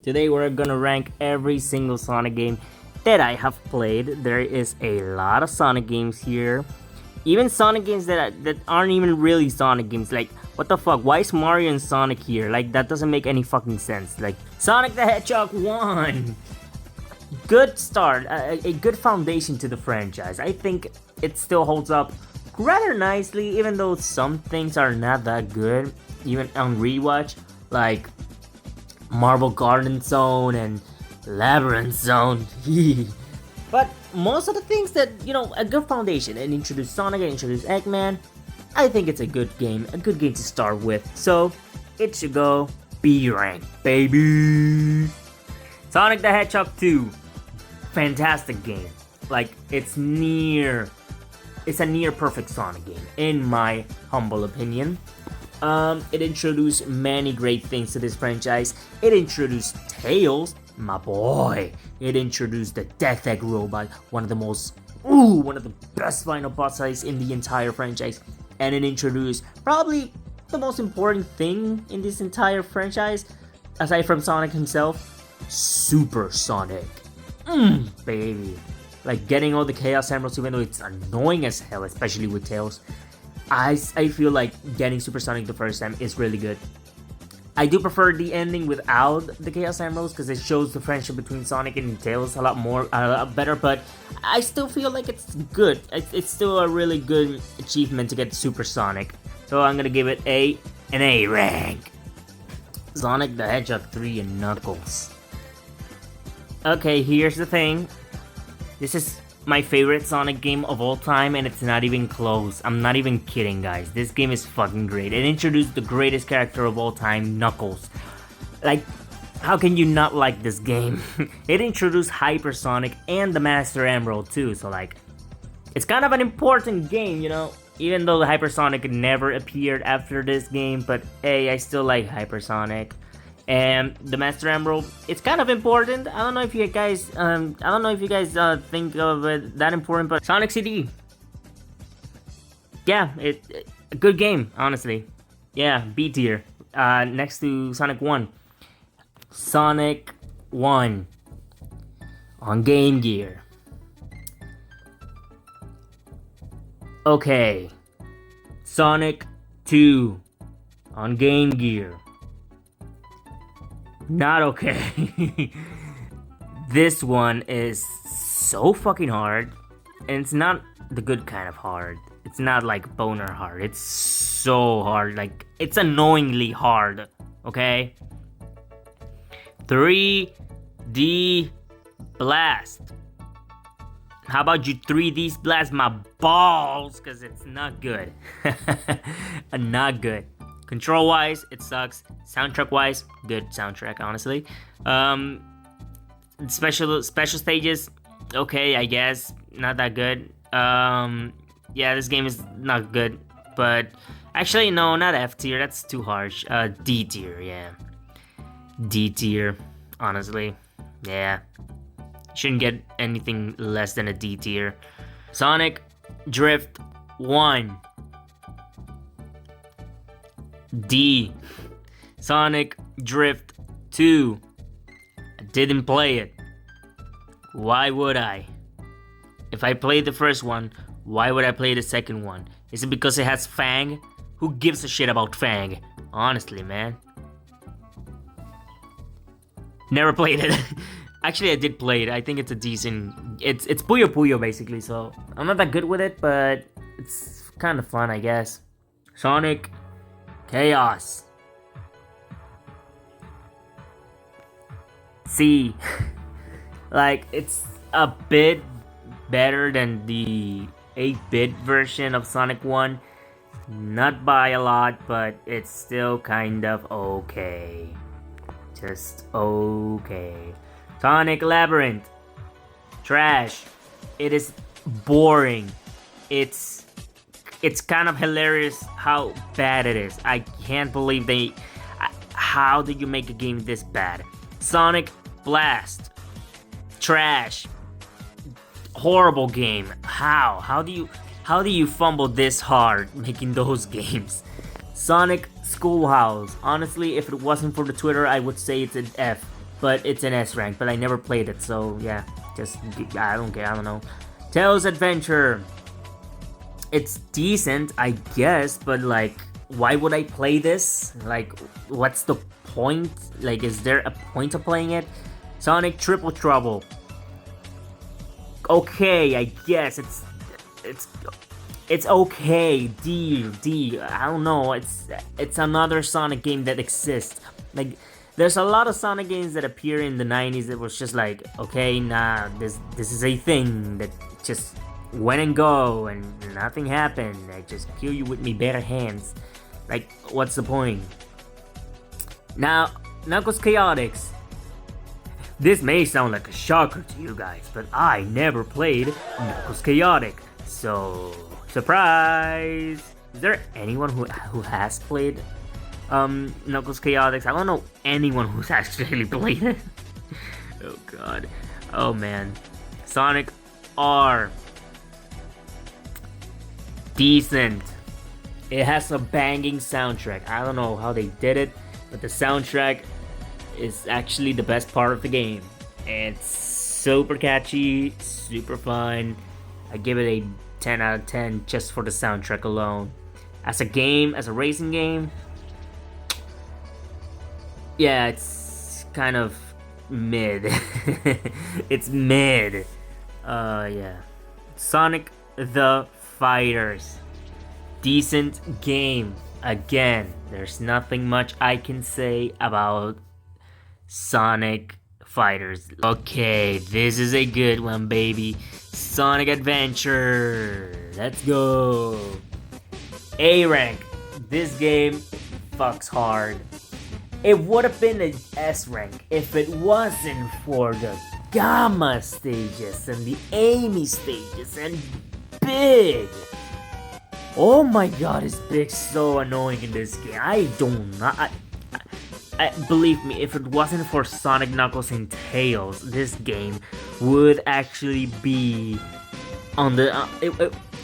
Today we're gonna rank every single Sonic game that I have played. There is a lot of Sonic games here. Even Sonic games that aren't even really Sonic games. Like, what the fuck? Why is Mario and Sonic here? Like, that doesn't make any fucking sense. Like, Sonic the Hedgehog 1! Good start, a good foundation to the franchise. I think it still holds up rather nicely, even though some things are not that good. Even on rewatch, like Marble Garden Zone and Labyrinth Zone. But most of the things that, a good foundation, and introduce Sonic and introduce Eggman, I think it's a good game to start with. So, it should go B rank, baby! Sonic the Hedgehog 2, fantastic game. Like, it's a near perfect Sonic game, in my humble opinion. It introduced many great things to this franchise. It introduced Tails, my boy. It introduced the Death Egg robot, one of the best final boss fights in the entire franchise. And it introduced probably the most important thing in this entire franchise, aside from Sonic himself, Super Sonic. Baby. Like, getting all the Chaos Emeralds, even though it's annoying as hell, especially with Tails, I feel like getting Super Sonic the first time is really good. I do prefer the ending without the Chaos Emeralds because it shows the friendship between Sonic and Tails a lot better, but I still feel like it's good. It's still a really good achievement to get Super Sonic. So I'm gonna give it an A rank. Sonic the Hedgehog 3 and Knuckles. Okay, here's the thing. This is my favorite Sonic game of all time, and it's not even close. I'm not even kidding, guys. This game is fucking great. It introduced the greatest character of all time, Knuckles. Like, how can you not like this game? It introduced Hypersonic and the Master Emerald too, so like, it's kind of an important game, even though the Hypersonic never appeared after this game, but hey, I still like Hypersonic. And the Master Emerald, it's kind of important. I don't know if you guys, think of it that important, but Sonic CD. Yeah, a good game, honestly. Yeah, B tier. Next to Sonic 1. Sonic 1 on Game Gear. Okay. Sonic 2 on Game Gear. Not okay. This one is so fucking hard, and it's not the good kind of hard. It's not like boner hard. It's so hard, like it's annoyingly hard. Okay. 3D blast. How about you 3D blast my balls? Cause it's not good. Not good. Control wise, it sucks. Soundtrack wise, good soundtrack, honestly. Special stages, okay, I guess, not that good. Yeah, this game is not good, but actually, no, not F tier. That's too harsh. D tier, yeah. D tier, honestly, yeah. Shouldn't get anything less than a D tier. Sonic Drift 1. D. Sonic Drift 2. I didn't play it. Why would I? If I played the first one, why would I play the second one? Is it because it has Fang? Who gives a shit about Fang? Honestly, man. Never played it. Actually, I did play it. I think it's a decent... It's Puyo Puyo, basically, so... I'm not that good with it, but... It's kind of fun, I guess. Sonic... Chaos. C. Like, it's a bit better than the 8-bit version of Sonic 1. Not by a lot, but it's still kind of okay. Just okay. Sonic Labyrinth. Trash. It is boring. It's kind of hilarious how bad it is. I can't believe how did you make a game this bad? Sonic Blast. Trash. Horrible game. How do you fumble this hard making those games? Sonic Schoolhouse. Honestly, if it wasn't for the Twitter, I would say it's an F. but it's an S rank. But I never played it, so yeah, just I don't care. I don't know. Tails Adventure. It's decent, I guess, but like, why would I play this? Like, what's the point? Like, is there a point of playing it? Sonic Triple Trouble. Okay, I guess it's okay. D. I don't know. It's another Sonic game that exists. Like, there's a lot of Sonic games that appear in the 90s that was just like, okay, nah, this is a thing that just went and go and nothing happened. I just kill you with me bare hands. Like, what's the point? Now, Knuckles Chaotix. This may sound like a shocker to you guys, but I never played Knuckles Chaotic. So, surprise! Is there anyone who has played Knuckles Chaotix? I don't know anyone who's actually played it. Oh god. Oh man. Sonic R. Decent. It has a banging soundtrack. I don't know how they did it, but the soundtrack is actually the best part of the game. It's super catchy, super fun. I give it a 10 out of 10 just for the soundtrack alone. As a game, as a racing game, yeah, it's kind of mid. It's mid. Yeah. Sonic the Fighters. Decent game. Again, there's nothing much I can say about Sonic Fighters. Okay, this is a good one, baby. Sonic Adventure. Let's go. A rank. This game fucks hard. It would have been an S rank if it wasn't for the Gamma stages and the Amy stages and Big. Oh my god, is Big so annoying in this game. I do not. Believe me, if it wasn't for Sonic, Knuckles, and Tails, this game would actually be on the.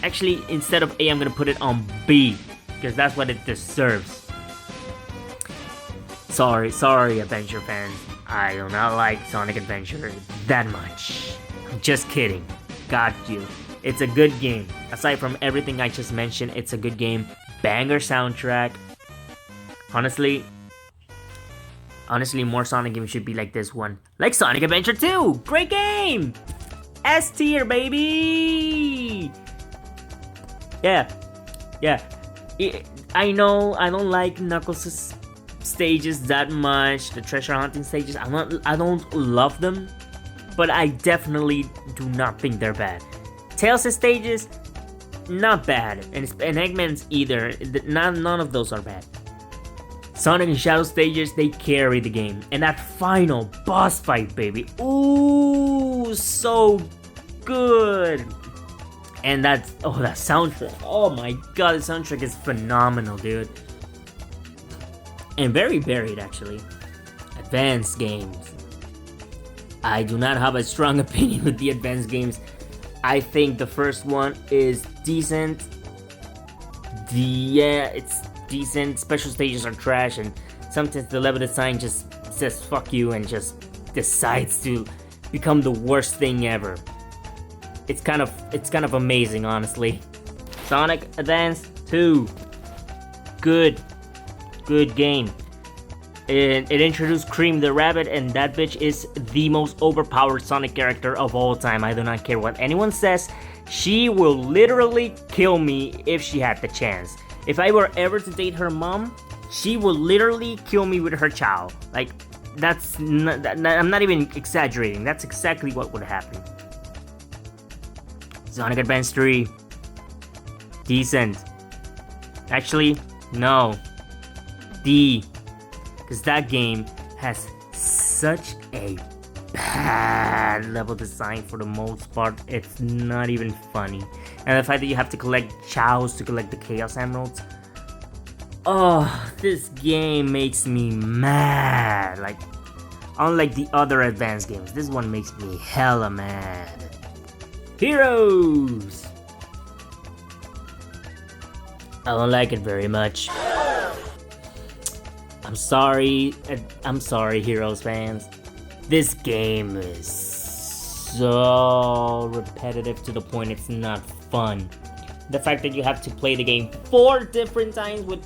Actually, instead of A, I'm gonna put it on B, because that's what it deserves. Sorry, Adventure fans. I do not like Sonic Adventure that much. Just kidding. Got you. It's a good game. Aside from everything I just mentioned, it's a good game. Banger soundtrack. Honestly, more Sonic games should be like this one. Like Sonic Adventure 2! Great game! S tier, baby! Yeah. I know I don't like Knuckles' stages that much. The treasure hunting stages, I don't love them. But I definitely do not think they're bad. Tails' stages, not bad. And Eggman's either. None of those are bad. Sonic and Shadow stages, they carry the game. And that final boss fight, baby. Ooh, so good. And that soundtrack. Oh my god, the soundtrack is phenomenal, dude. And very varied, actually. Advanced games. I do not have a strong opinion with the advanced games. I think the first one is decent. It's decent. Special stages are trash, and sometimes the level design just says fuck you and just decides to become the worst thing ever. It's kind of amazing, honestly. Sonic Advance 2. Good game. It introduced Cream the Rabbit, and that bitch is the most overpowered Sonic character of all time. I do not care what anyone says. She will literally kill me if she had the chance. If I were ever to date her mom, she will literally kill me with her child. Like, I'm not even exaggerating. That's exactly what would happen. Sonic Advance 3. Decent. Actually, no. D. Because that game has such a bad level design for the most part. It's not even funny. And the fact that you have to collect chows to collect the Chaos Emeralds. Oh, this game makes me mad. Like, unlike the other advanced games, this one makes me hella mad. Heroes! I don't like it very much. I'm sorry, Heroes fans. This game is so repetitive to the point it's not fun. The fact that you have to play the game 4 different times with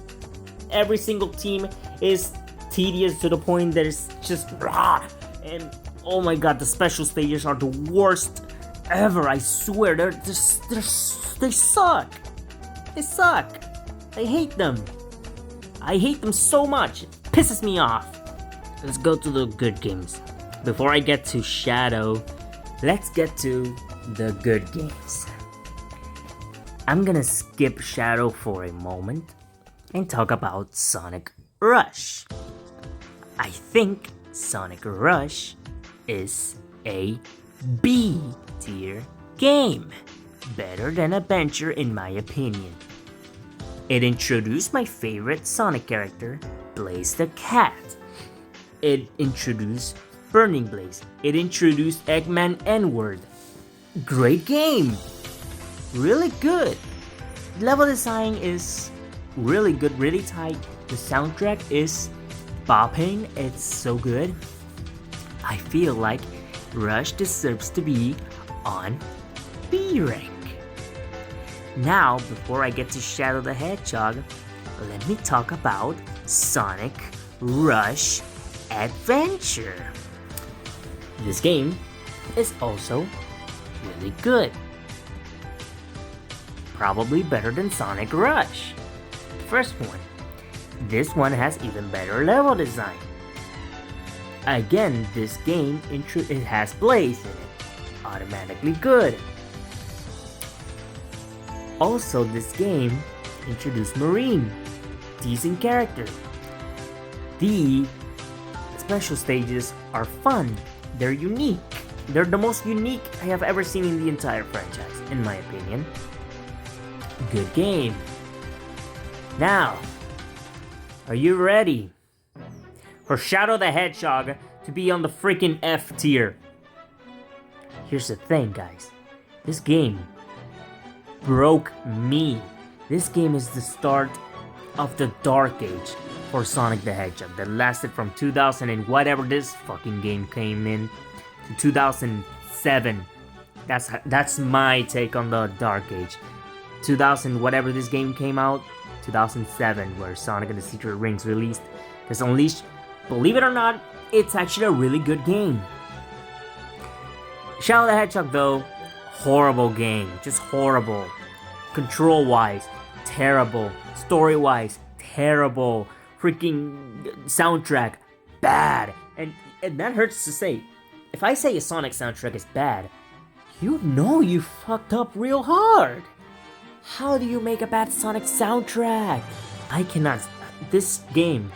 every single team is tedious to the point that it's just raw. And oh my god, the special stages are the worst ever. I swear, they suck. They suck. I hate them. I hate them so much. It pisses me off. Let's go to the good games. Before I get to Shadow, let's get to the good games. I'm gonna skip Shadow for a moment and talk about Sonic Rush. I think Sonic Rush is a B tier game. Better than Adventure in my opinion. It introduced my favorite Sonic character, Blaze the Cat. It introduced Burning Blaze. It introduced Eggman N-Word. Great game! Really good. Level design is really good, really tight. The soundtrack is bopping, it's so good. I feel like Rush deserves to be on B rank. Now, before I get to Shadow the Hedgehog, let me talk about Sonic Rush Adventure. This game is also really good. Probably better than Sonic Rush. First one. This one has even better level design. Again, this game it has Blaze in it. Automatically good. Also, this game introduced Marine. Decent character. The special stages are fun. They're unique. They're the most unique I have ever seen in the entire franchise, in my opinion. Good game. Now, are you ready for Shadow the Hedgehog to be on the freaking F tier? Here's the thing, guys. This game broke me. This game is the start of the Dark Age for Sonic the Hedgehog that lasted from 2000 and whatever this fucking game came in to 2007. That's my take on the Dark Age. 2000 whatever this game came out, 2007 where Sonic and the Secret Rings released. Because Unleashed, believe it or not, it's actually a really good game. Shadow the Hedgehog though, horrible game, just horrible. Control wise, terrible. Story wise, terrible. Freaking soundtrack, bad. And that hurts to say. If I say a Sonic soundtrack is bad, you know you fucked up real hard. How do you make a bad Sonic soundtrack? I cannot. This game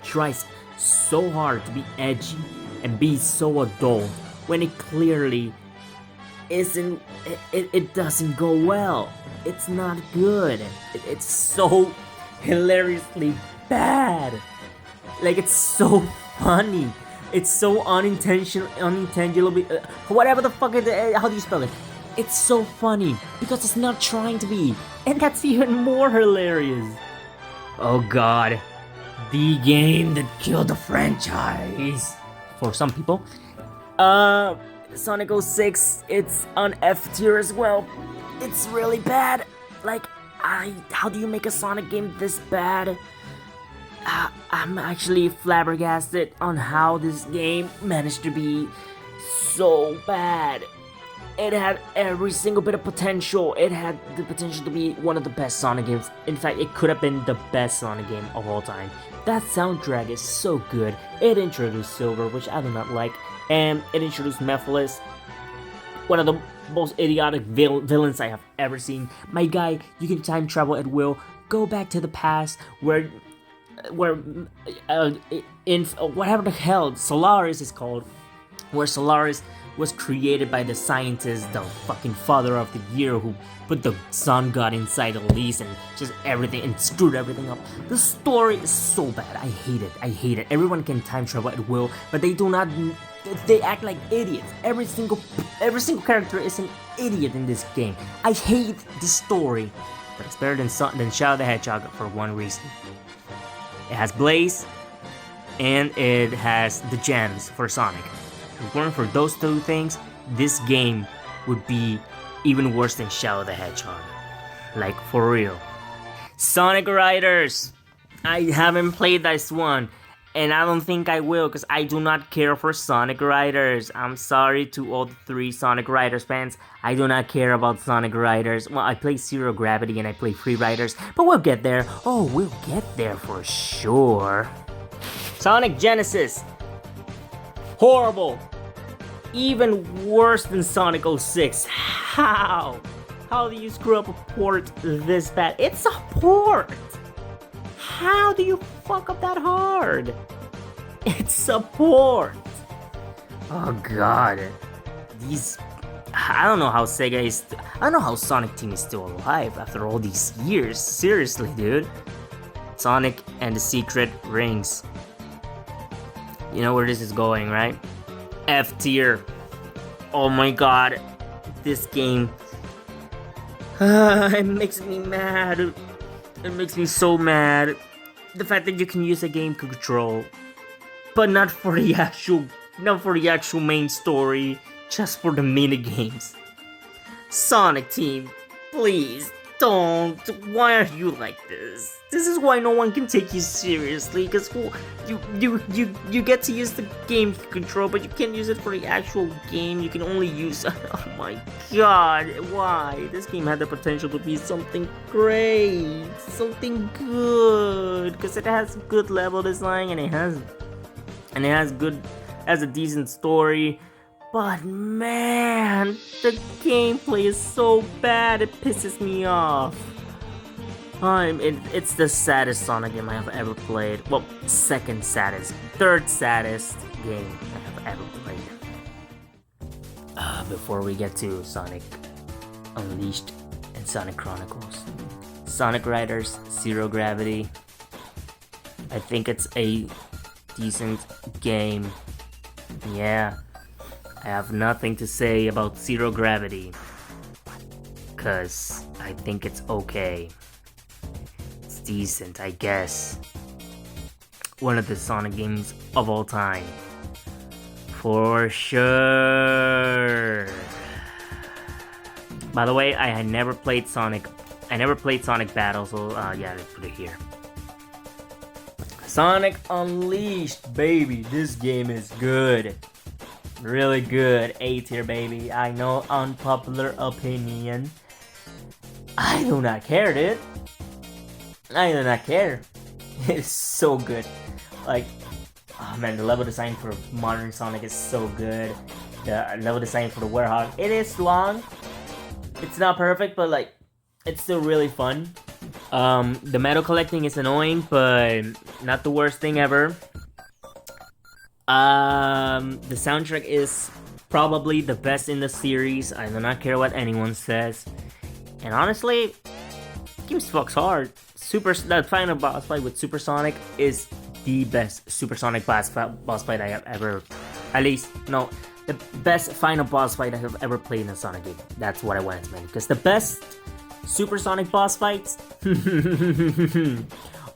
tries so hard to be edgy and be so adult when it clearly isn't. It doesn't go well. It's not good. It's so hilariously bad. Like, it's so funny. It's so unintentionally, whatever the fuck how do you spell it? It's so funny because it's not trying to be, and that's even more hilarious. Oh god, the game that killed the franchise for some people. Sonic 06, it's on F tier as well. It's really bad. Like, how do you make a Sonic game this bad? I'm actually flabbergasted on how this game managed to be so bad. It had every single bit of potential. It had the potential to be one of the best Sonic games. In fact, it could have been the best Sonic game of all time. That soundtrack is so good. It introduced Silver, which I do not like, and it introduced Mephiles, one of the most idiotic villains I have ever seen. My guy, you can time travel at will. Go back to the past where in whatever the hell Solaris is called, where Solaris was created by the scientist, the fucking father of the year, who put the sun god inside Elise and just everything and screwed everything up. The story is so bad. I hate it. Everyone can time travel at will, but they do not. They act like idiots. Every single character is an idiot in this game. I hate the story, but it's better than Shadow the Hedgehog for one reason. It has Blaze, and it has the gems for Sonic. If it weren't for those two things, this game would be even worse than Shadow the Hedgehog. Like, for real. Sonic Riders! I haven't played this one, and I don't think I will because I do not care for Sonic Riders. I'm sorry to all the 3 Sonic Riders fans. I do not care about Sonic Riders. Well, I play Zero Gravity and I play Free Riders, but we'll get there. Oh, we'll get there for sure. Sonic Genesis. Horrible. Even worse than Sonic 06. How? How do you screw up a port this bad? It's a port! How do you fuck up that hard? It's a port! Oh god. I don't know how Sega is... I don't know how Sonic Team is still alive after all these years. Seriously, dude. Sonic and the Secret Rings. You know where this is going, right? F tier. Oh my god. This game... it makes me mad. It makes me so mad. The fact that you can use a game control, but not for the actual main story, just for the mini games. Sonic Team, please don't. Why are you like this? This is why no one can take you seriously. Cause you get to use the game control, but you can't use it for the actual game. You can only use. Oh my god! Why? This game had the potential to be something great, something good. Cause it has good level design and it has a decent story. But man, the gameplay is so bad, it pisses me off. It's the saddest Sonic game I have ever played. Well, second saddest. Third saddest game I have ever played. Before we get to Sonic Unleashed and Sonic Chronicles. Sonic Riders, Zero Gravity. I think it's a decent game. Yeah. I have nothing to say about Zero Gravity, cause I think it's okay. It's decent, I guess. One of the Sonic games of all time. For sure. By the way, I had never played Sonic. I never played Sonic Battle, so yeah, let's put it here. Sonic Unleashed, baby. This game is good. Really good. A tier, baby. I know, unpopular opinion. I do not care, dude. I do not care. It's so good. Like, oh man, the level design for modern Sonic is so good. The level design for the Werehog. It is long. It's not perfect, but like, it's still really fun. The medal collecting is annoying, but not the worst thing ever. The soundtrack is probably the best in the series. I do not care what anyone says. And honestly, game fucks hard. That final boss fight with Super Sonic is the best Super Sonic boss fight I have ever... the best final boss fight I have ever played in a Sonic game. That's what I wanted to mention. Because the best Super Sonic boss fights...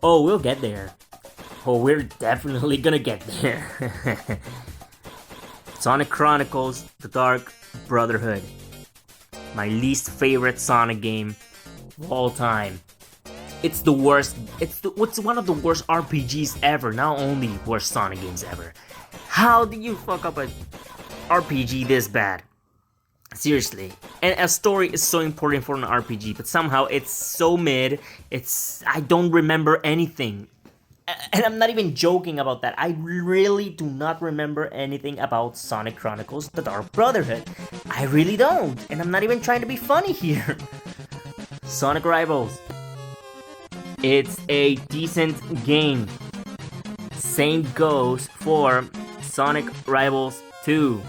oh, we'll get there. Oh, we're definitely gonna get there. Sonic Chronicles: The Dark Brotherhood. My least favorite Sonic game of all time. It's the worst. It's one of the worst RPGs ever. Not only worst Sonic games ever. How do you fuck up a RPG this bad? Seriously. And a story is so important for an RPG, but somehow it's so mid. I don't remember anything. And I'm not even joking about that. I really do not remember anything about Sonic Chronicles: The Dark Brotherhood. I really don't. And I'm not even trying to be funny here. Sonic Rivals. It's a decent game. Same goes for Sonic Rivals 2.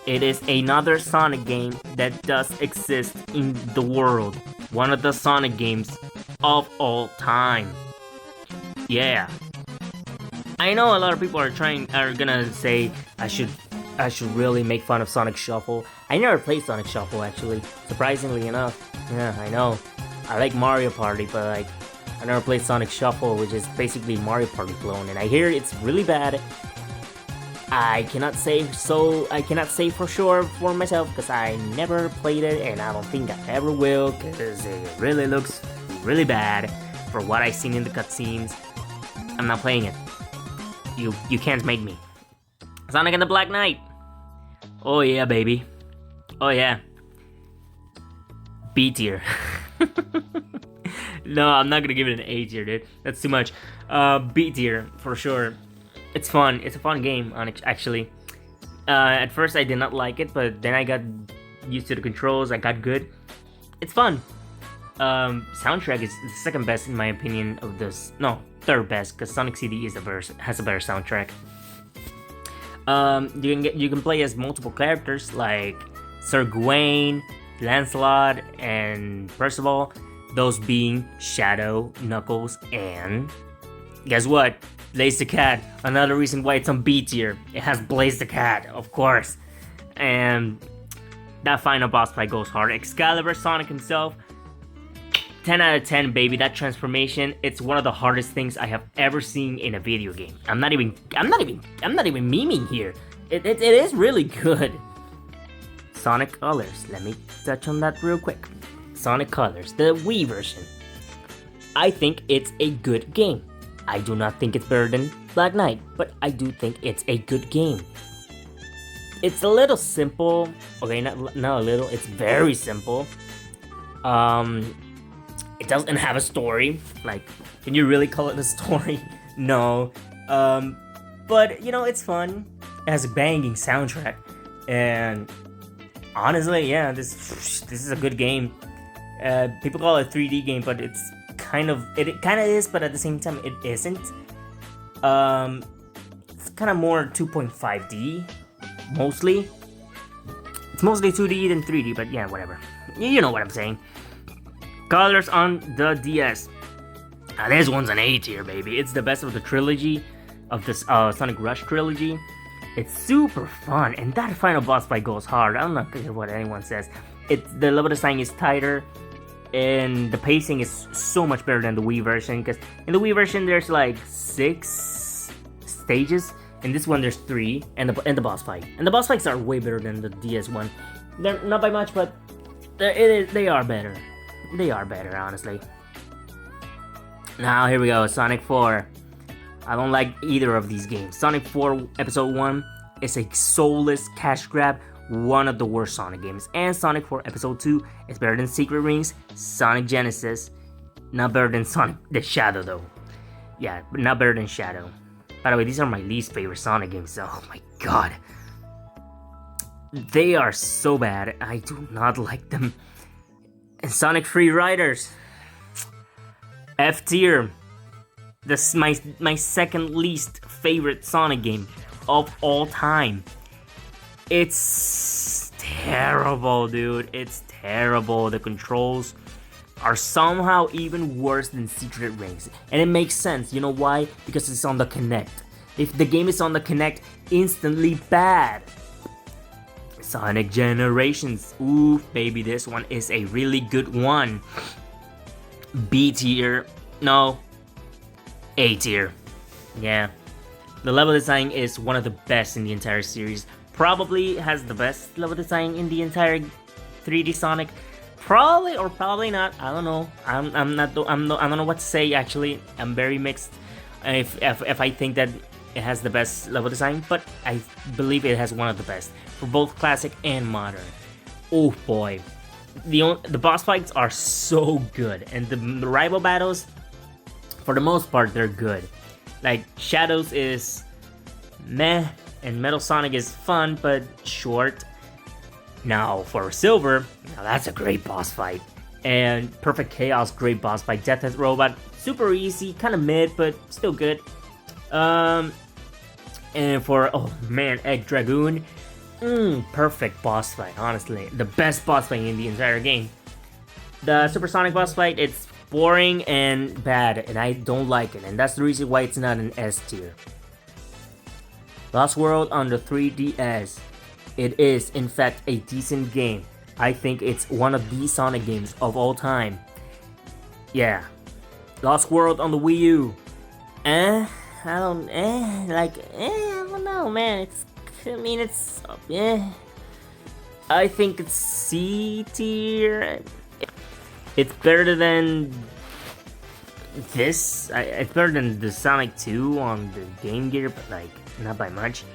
It is another Sonic game that does exist in the world. One of the Sonic games of all time. Yeah. I know a lot of people are gonna say I should really make fun of Sonic Shuffle. I never played Sonic Shuffle actually, surprisingly enough. Yeah, I know. I like Mario Party, but like I never played Sonic Shuffle, which is basically Mario Party clone, and I hear it's really bad. I cannot say for sure for myself because I never played it, and I don't think I ever will because it really looks really bad for what I've seen in the cutscenes. I'm not playing it. You can't make me. Sonic and the Black Knight. Oh yeah, baby. Oh yeah. B tier. No, I'm not gonna give it an A tier, dude. That's too much. B tier for sure. It's fun. It's a fun game, actually. At first, I did not like it, but then I got used to the controls. I got good. It's fun. Soundtrack is the second best in my opinion of this. No, third best, because Sonic CD has a better soundtrack. You can play as multiple characters like Sir Gawain, Lancelot, and Percival. Those being Shadow, Knuckles, and guess what? Blaze the Cat. Another reason why it's on B tier. It has Blaze the Cat, of course. And that final boss fight goes hard. Excalibur, Sonic himself. 10 out of 10, baby. That transformation, it's one of the hardest things I have ever seen in a video game. I'm not even memeing here. It is really good. Sonic Colors. Let me touch on that real quick. Sonic Colors, the Wii version. I think it's a good game. I do not think it's better than Black Knight, but I do think it's a good game. It's a little simple. Okay, not a little. It's very simple. It doesn't have a story. Like, can you really call it a story? No. But you know, it's fun. It has a banging soundtrack, and honestly, yeah, this is a good game. People call it a 3D game, but it kind of is, but at the same time it isn't. It's kind of more 2.5D mostly. It's mostly 2D than 3D, but yeah, whatever. You know what I'm saying. Colors on the DS. Now this one's an A tier, baby. It's the best of the trilogy, of this Sonic Rush trilogy. It's super fun, and that final boss fight goes hard. I don't know what anyone says. The level design is tighter, and the pacing is so much better than the Wii version, because in the Wii version there's like 6 stages. In this one there's 3, and the boss fight. And the boss fights are way better than the DS one. They're not by much, but they are better. They are better, honestly. Now here we go, Sonic 4. I don't like either of these games. Sonic 4 Episode 1 is a soulless cash grab, one of the worst Sonic games. And Sonic 4 Episode 2 is better than Secret Rings, Sonic Genesis, not better than Sonic the Shadow though. Yeah, but not better than Shadow. By the way, these are my least favorite Sonic games. Oh my god. They are so bad. I do not like them. And Sonic Free Riders. F tier. This is my second least favorite Sonic game of all time. It's terrible, dude. It's terrible. The controls are somehow even worse than Secret Rings. And it makes sense. You know why? Because it's on the Kinect. If the game is on the Kinect, instantly bad. Sonic Generations. Ooh, baby, this one is a really good one. B tier. No. A tier. Yeah. The level design is one of the best in the entire series. Probably has the best level design in the entire 3D Sonic. Probably or probably not. I don't know. I don't know what to say actually. I'm very mixed. If I think that it has the best level design, but I believe it has one of the best for both classic and modern. Oh boy. The boss fights are so good, and the rival battles, for the most part, they're good. Like, Shadows is meh, and Metal Sonic is fun, but short. Now, for Silver, now that's a great boss fight. And Perfect Chaos, great boss fight. Death Head Robot, super easy, kind of mid, but still good. And for, oh man, Egg Dragoon, perfect boss fight, honestly. The best boss fight in the entire game. The Supersonic boss fight, it's boring and bad, and I don't like it, and that's the reason why it's not an S tier. Lost World on the 3DS. It is, in fact, a decent game. I think it's one of the Sonic games of all time. Yeah. Lost World on the Wii U. I don't know, man. I think it's C tier. It's better than this. It's better than the Sonic 2 on the Game Gear, but like not by much.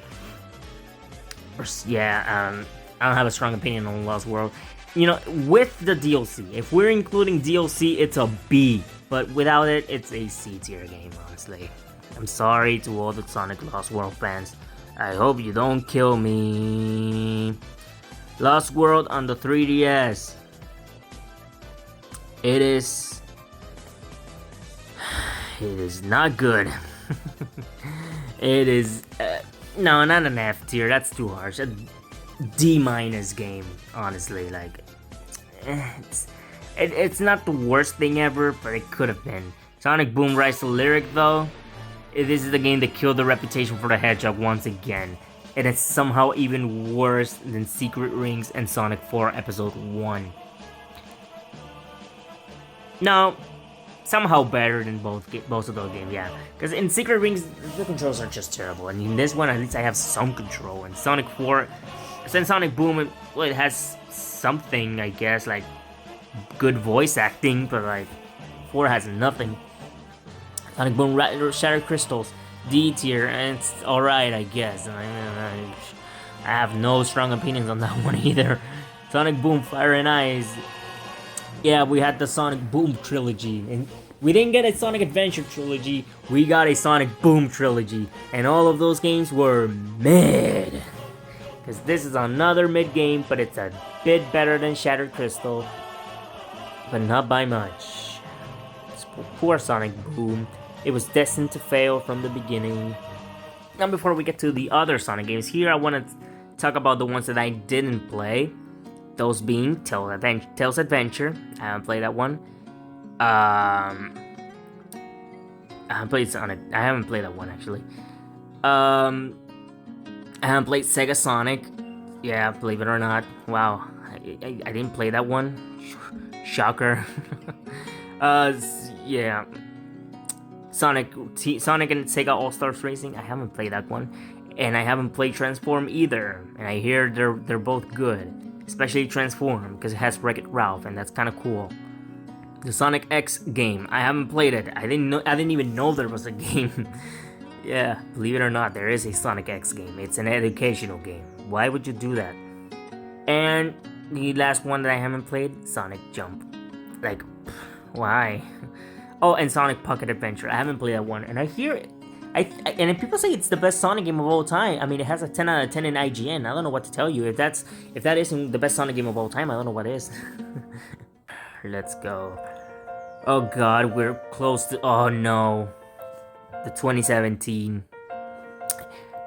I don't have a strong opinion on Lost World. You know, with the DLC, if we're including DLC, it's a B. But without it, it's a C tier game, honestly. I'm sorry to all the Sonic Lost World fans. I hope you don't kill me. Lost World on the 3DS. It is not good. It is no, not an F tier. That's too harsh. A D- game, honestly. Like, it's not the worst thing ever, but it could have been. Sonic Boom Rise to Lyric, though. This is the game that killed the reputation for the Hedgehog once again. And it's somehow even worse than Secret Rings and Sonic 4 Episode 1. No, somehow better than both of those games, yeah. Because in Secret Rings, the controls are just terrible. And in this one, at least I have some control. And Sonic 4, since Sonic Boom, it has something, I guess, like good voice acting, but like 4 has nothing. Sonic Boom Shattered Crystals, D tier, and it's alright, I guess. I have no strong opinions on that one either. Sonic Boom Fire and Ice. Yeah, we had the Sonic Boom trilogy, and we didn't get a Sonic Adventure trilogy, we got a Sonic Boom trilogy, and all of those games were mid. Because this is another mid game, but it's a bit better than Shattered Crystal, but not by much. Poor Sonic Boom. It was destined to fail from the beginning. Now, before we get to the other Sonic games, here I want to talk about the ones that I didn't play. Those being Tails Adventure. I haven't played that one. I haven't played Sonic. I haven't played that one actually. I haven't played Sega Sonic. Yeah, believe it or not. Wow, I didn't play that one. Shocker. Yeah. Sonic and Sega All Stars Racing. I haven't played that one, and I haven't played Transform either. And I hear they're both good. Especially Transform, because it has Wreck-It Ralph, and that's kind of cool. The Sonic X game, I haven't played it. I didn't even know there was a game. Yeah, believe it or not, there is a Sonic X game. It's an educational game. Why would you do that? And the last one that I haven't played, Sonic Jump. Like, why? Oh, and Sonic Pocket Adventure. I haven't played that one, and I hear it. And people say it's the best Sonic game of all time. I mean, it has a 10 out of 10 in IGN. I don't know what to tell you. If that isn't the best Sonic game of all time, I don't know what is. Let's go. Oh god, we're close to... Oh no. The 2017.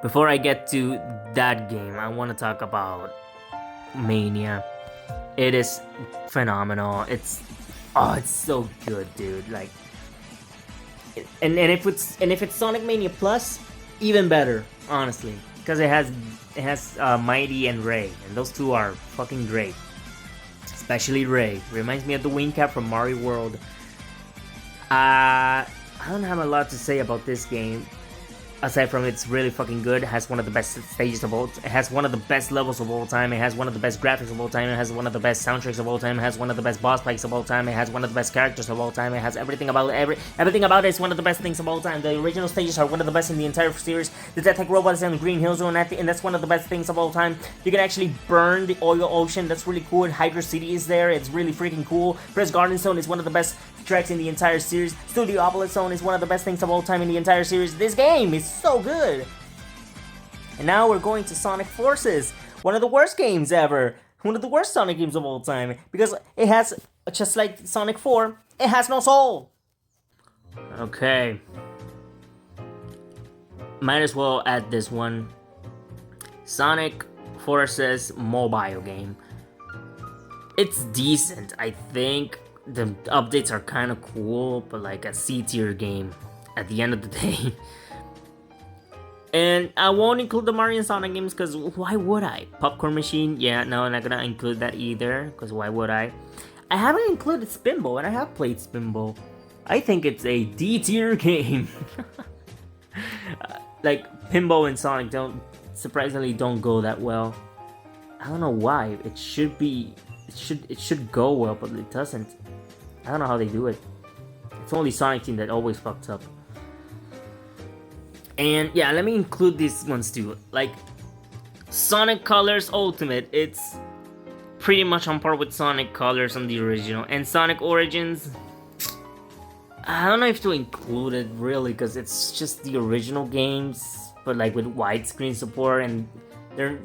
Before I get to that game, I want to talk about Mania. It is phenomenal. It's so good, dude. Like... And if it's Sonic Mania Plus, even better, honestly, because it has Mighty and Ray, and those two are fucking great. Especially Ray, reminds me of the Wing Cap from Mario World. I don't have a lot to say about this game, aside from it's really fucking good. It has one of the best stages of all. It has one of the best levels of all time. It has one of the best graphics of all time. It has one of the best soundtracks of all time. It has one of the best boss fights of all time. It has one of the best characters of all time. It has everything about it is one of the best things of all time. The original stages are one of the best in the entire series. The Death Tech robots and the Green Hill Zone, and that's one of the best things of all time. You can actually burn the oil ocean. That's really cool. Hydra City is there. It's really freaking cool. Press Garden Zone is one of the best tracks in the entire series. Studiopolis Zone is one of the best things of all time in the entire series. This game is so good. And now we're going to Sonic Forces, one of the worst games ever. One of the worst Sonic games of all time, because it has, just like Sonic 4, it has no soul. Okay. Might as well add this one. Sonic Forces mobile game. It's decent, I think. The updates are kind of cool, but like a C tier game at the end of the day. And I won't include the Mario and Sonic games, because why would I? Popcorn Machine, yeah, no, I'm not gonna include that either, because why would I? I haven't included Spinball, and I have played Spinball. I think it's a D tier game. Like Pinball and Sonic surprisingly don't go that well. I don't know why. It should go well, but it doesn't. I don't know how they do it. It's only Sonic Team that always fucks up. And yeah, let me include these ones too. Like Sonic Colors Ultimate, it's pretty much on par with Sonic Colors on the original. And Sonic Origins, I don't know if to include it really, because it's just the original games, but like with widescreen support, and they're,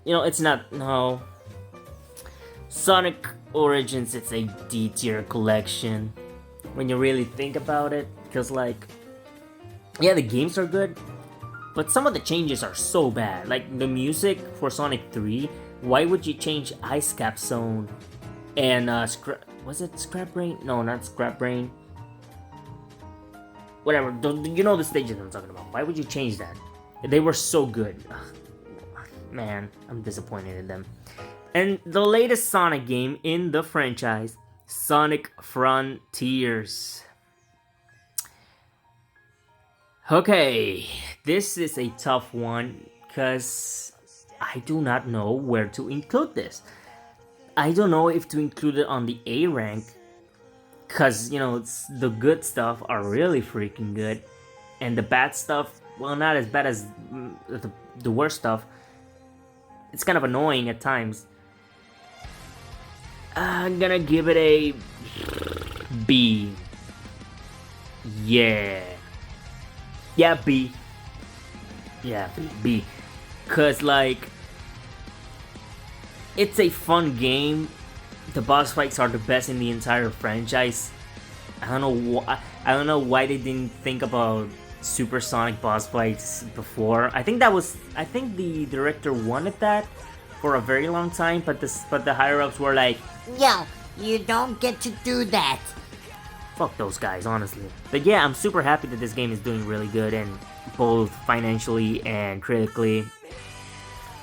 it's not, no. Sonic Origins, it's a D tier collection when you really think about it, because like, yeah, the games are good, but some of the changes are so bad. Like the music for Sonic 3, why would you change Ice Cap Zone and was it Scrap Brain? No, not Scrap Brain. Whatever, you know the stages I'm talking about. Why would you change that? They were so good. Ugh, man, I'm disappointed in them. And the latest Sonic game in the franchise, Sonic Frontiers. Okay, this is a tough one because I do not know where to include this. I don't know if to include it on the A rank, because, the good stuff are really freaking good, and the bad stuff, well, not as bad as the worst stuff. It's kind of annoying at times. I'm gonna give it a B. Yeah, B. Yeah, B. Cause like, it's a fun game. The boss fights are the best in the entire franchise. I don't know why they didn't think about supersonic boss fights before. I think the director wanted that for a very long time, but the higher ups were like, yo, you don't get to do that. Fuck those guys, honestly. But yeah, I'm super happy that this game is doing really good, and both financially and critically.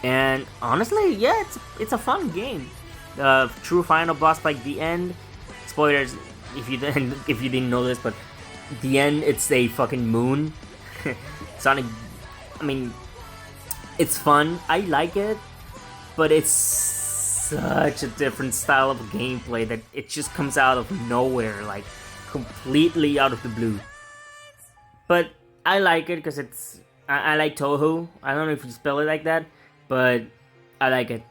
And honestly, yeah, it's a fun game. True final boss fight, the end. Spoilers if you didn't know this, but the end, it's a fucking moon. Sonic, I mean, it's fun. I like it, but it's such a different style of gameplay that it just comes out of nowhere, like completely out of the blue. But I like it because I like Toho. I don't know if you spell it like that, but I like it.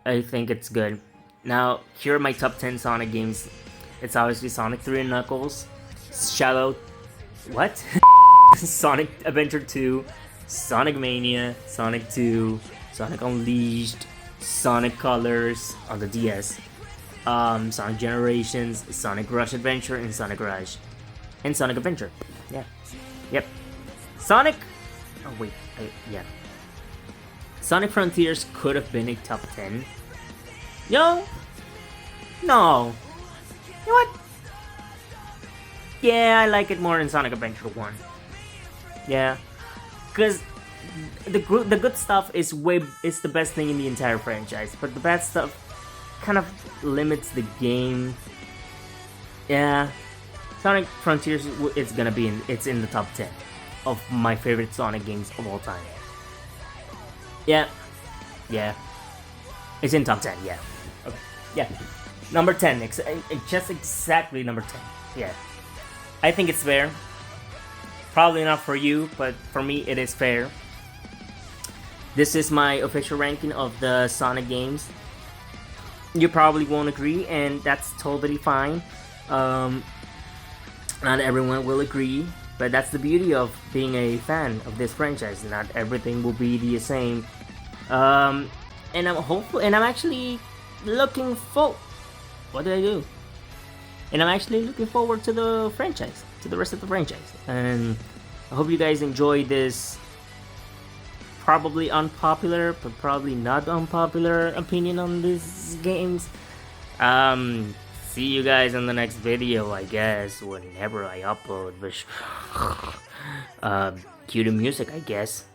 I think it's good. Now, here are my top 10 Sonic games. It's obviously Sonic 3 and Knuckles, Sonic Adventure 2, Sonic Mania, Sonic 2, Sonic Unleashed, Sonic Colors on the DS, Sonic Generations, Sonic Rush Adventure, and Sonic Rush. And Sonic Adventure. Yeah. Yep. Sonic... Oh, wait. Yeah. Sonic Frontiers could have been a top 10. No. You know what? Yeah, I like it more than Sonic Adventure 1. Yeah. Because the good stuff is the best thing in the entire franchise, but the bad stuff kind of limits the game. Yeah. Sonic Frontiers it's in the top 10 of my favorite Sonic games of all time. Yeah. It's in top 10, yeah. Okay. Yeah. Number 10, just exactly number 10. Yeah. I think it's fair. Probably not for you, but for me it is fair. This is my official ranking of the Sonic games. You probably won't agree, and that's totally fine. Not everyone will agree, but that's the beauty of being a fan of this franchise. Not everything will be the same. And I'm hopeful, and I'm actually looking for. What did I do? And I'm actually looking forward to the franchise, to the rest of the franchise. And I hope you guys enjoy this probably unpopular, but probably not unpopular opinion on these games. See you guys in the next video, I guess, whenever I upload. Cue the music, I guess.